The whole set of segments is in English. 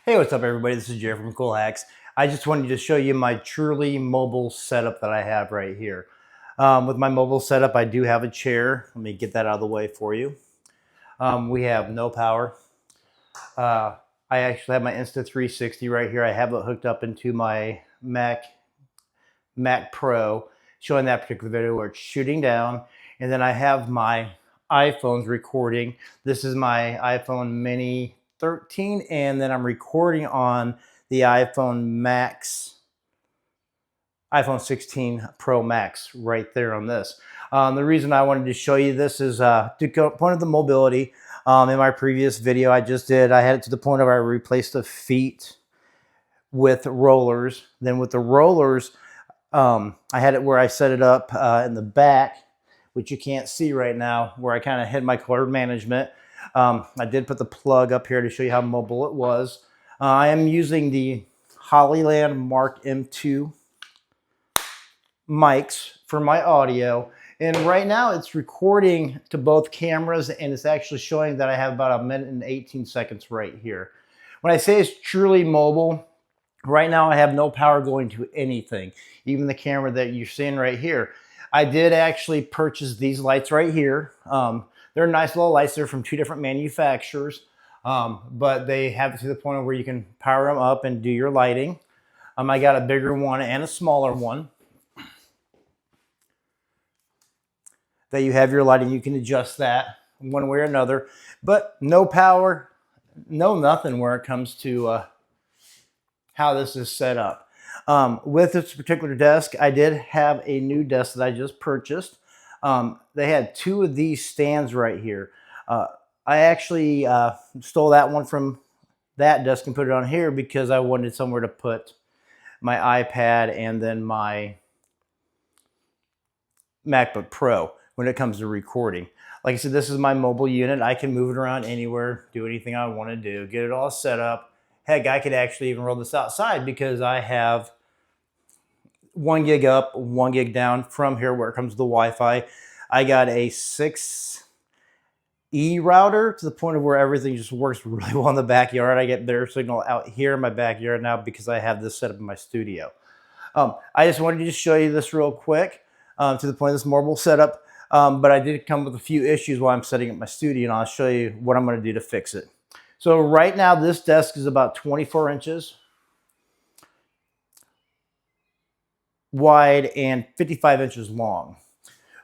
Hey, what's up everybody? This is Jerry from Kool Hacks. I just wanted to show you my truly mobile setup that I have right here. With my mobile setup, I do have a chair. Let me get that out of the way for you. We have no power. Uh, I actually have my Insta360 right here. I have it hooked up into my Mac Pro, showing that particular video where it's shooting down. And then I have my iPhone's recording. This is my iPhone Mini 13, and then I'm recording on the iPhone 16 Pro Max right there on this. The reason I wanted to show you this is to point of the mobility. In my previous video I just did, I had it to the point of I replaced the feet with rollers. Then with the rollers, I had it where I set it up in the back, which you can't see right now, where I kind of hid my cord management. I did put the plug up here to show you how mobile it was. I am using the Hollyland Mark M2 mics for my audio. And right now it's recording to both cameras, and it's actually showing that I have about 1 minute and 18 seconds right here. When I say it's truly mobile, right now I have no power going to anything, even the camera that you're seeing right here. I did actually purchase these lights right here. They're nice little lights. They're from 2 different manufacturers, but they have it to the point where you can power them up and do your lighting. I got a bigger one and a smaller one that you have your lighting. You can adjust that one way or another, but no power, no nothing where it comes to how this is set up. With this particular desk, I did have a new desk that I just purchased. They had 2 of these stands right here. I actually stole that one from that desk and put it on here because I wanted somewhere to put my iPad and then my MacBook Pro when it comes to recording. Like I said, this is my mobile unit. I can move it around anywhere, do anything I want to do, get it all set up. Heck, I could actually even roll this outside because I have 1 gig up, 1 gig down from here where it comes to the Wi-Fi. I got a 6E router to the point of where everything just works really well in the backyard. I get better signal out here in my backyard now because I have this set up in my studio. I just wanted to just show you this real quick to the point of this mobile setup. But I did come with a few issues while I'm setting up my studio, and I'll show you what I'm going to do to fix it. So right now, this desk is about 24 inches wide and 55 inches long.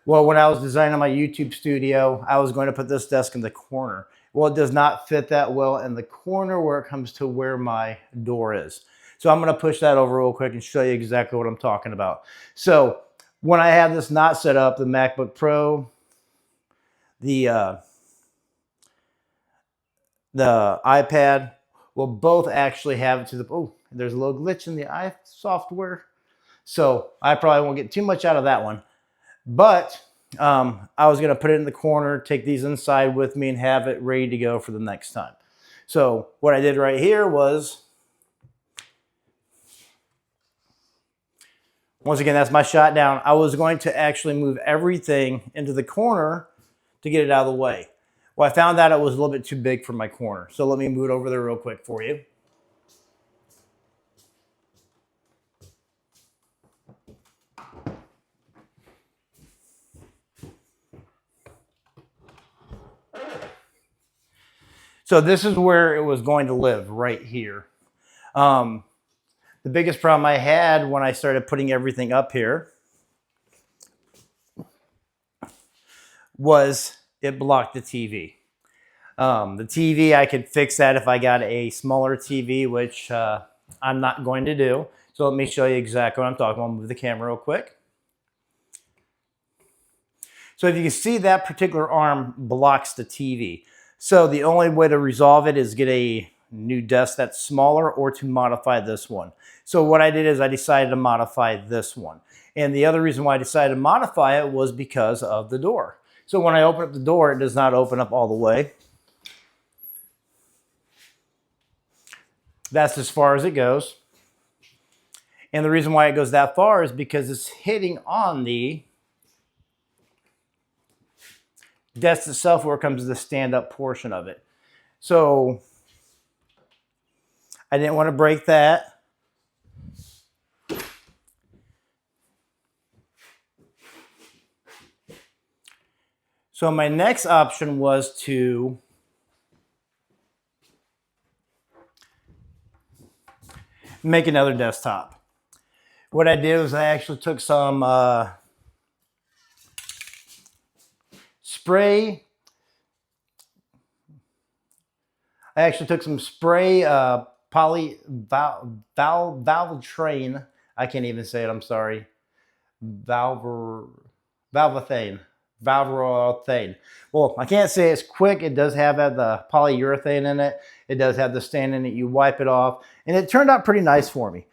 Well, when I was designing my YouTube studio, I was going to put this desk in the corner. Well, it does not fit that well in the corner where it comes to where my door is. So I'm going to push that over real quick and show you exactly what I'm talking about. So when I have this not set up, the MacBook Pro, the iPad will both actually have it to the, oh, there's a little glitch in the software. So I probably won't get too much out of that one. But I was going to put it in the corner, take these inside with me, and have it ready to go for the next time. So what I did right here was, once again, that's my shot down. I was going to actually move everything into the corner to get it out of the way. Well, I found that it was a little bit too big for my corner. So let me move it over there real quick for you. So this is where it was going to live, right here. The biggest problem I had when I started putting everything up here was it blocked the TV. The TV, I could fix that if I got a smaller TV, which I'm not going to do. So let me show you exactly what I'm talking about. I'll move the camera real quick. So if you can see, that particular arm blocks the TV. So the only way to resolve it is get a new desk that's smaller or to modify this one. So what I did is I decided to modify this one. And the other reason why I decided to modify it was because of the door. So when I open up the door, it does not open up all the way. That's as far as it goes. And the reason why it goes that far is because it's hitting on the desk itself where it comes to the stand-up portion of it. So I didn't want to break that. So my next option was to make another desktop. What I did was I actually took some spray. I actually took some spray Valvetrain. I can't even say it. I'm sorry. Valvethane. Valvethane. Well, I can't say it's quick. It does have the polyurethane in it. It does have the stand in it. You wipe it off. And it turned out pretty nice for me.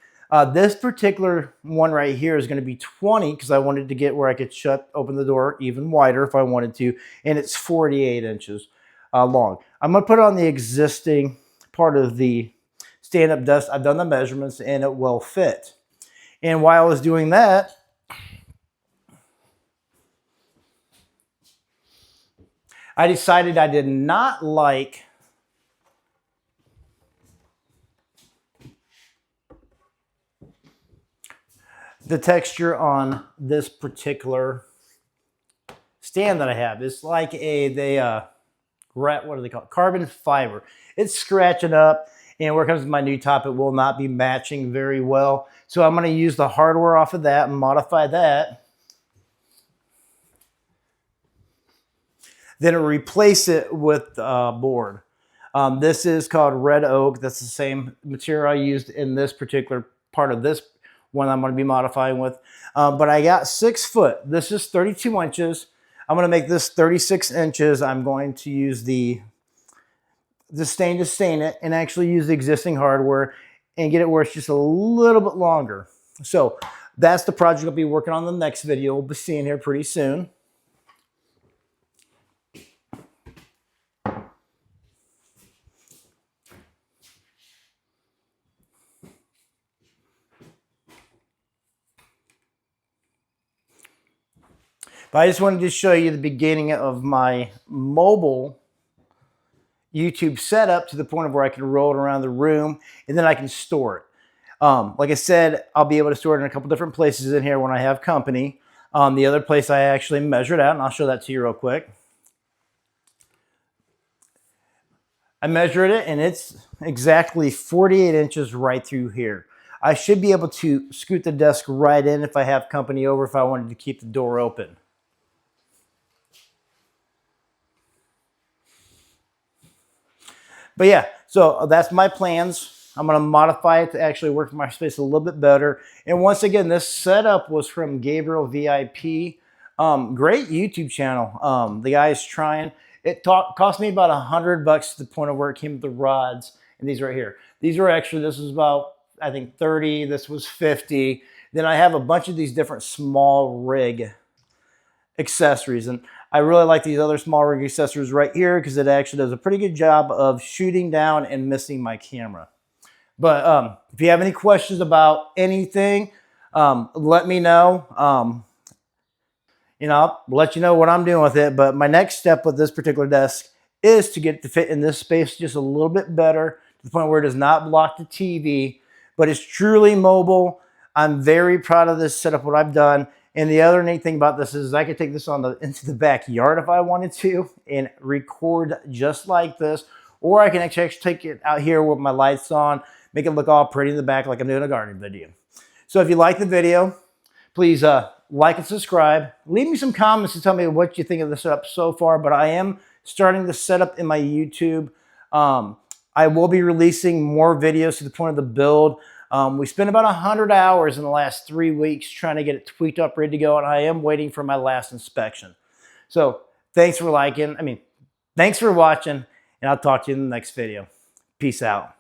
This particular one right here is going to be 20 because I wanted to get where I could open the door even wider if I wanted to. And it's 48 inches long. I'm going to put it on the existing part of the stand-up desk. I've done the measurements and it will fit. And while I was doing that, I decided I did not like the texture on this particular stand that I have. It's like what do they call it? Carbon fiber. It's scratching up, and where it comes to my new top, it will not be matching very well. So I'm going to use the hardware off of that and modify that. Then replace it with board. This is called red oak. That's the same material I used in this particular part of this one I'm going to be modifying with. But I got 6 foot. This is 32 inches. I'm going to make this 36 inches. I'm going to use the stain to stain it and actually use the existing hardware and get it where it's just a little bit longer. So that's the project I'll be working on in the next video. We'll be seeing here pretty soon. But I just wanted to show you the beginning of my mobile YouTube setup to the point of where I can roll it around the room and then I can store it. Like I said, I'll be able to store it in a couple different places in here when I have company. The other place I actually measured out, and I'll show that to you real quick. I measured it and it's exactly 48 inches right through here. I should be able to scoot the desk right in if I have company over, if I wanted to keep the door open. But yeah, so that's my plans. I'm going to modify it to actually work for my space a little bit better. And once again, this setup was from Gabriel VIP. Great YouTube channel. The guy's trying. It cost me about $100 to the point of where it came with the rods. And these right here. These were actually, this was about, I think 30. This was 50. Then I have a bunch of these different small rig accessories. And I really like these other small rig accessories right here because it actually does a pretty good job of shooting down and missing my camera. But if you have any questions about anything, let me know. I'll let you know what I'm doing with it. But my next step with this particular desk is to get it to fit in this space just a little bit better to the point where it does not block the TV, but it's truly mobile. I'm very proud of this setup, what I've done. And the other neat thing about this is I could take this into the backyard if I wanted to and record just like this. Or I can actually take it out here with my lights on, make it look all pretty in the back like I'm doing a gardening video. So if you like the video, please like and subscribe. Leave me some comments to tell me what you think of the setup so far. But I am starting the setup in my YouTube. I will be releasing more videos to the point of the build. We spent about 100 hours in the last 3 weeks trying to get it tweaked up, ready to go, and I am waiting for my last inspection. So thanks for watching, and I'll talk to you in the next video. Peace out.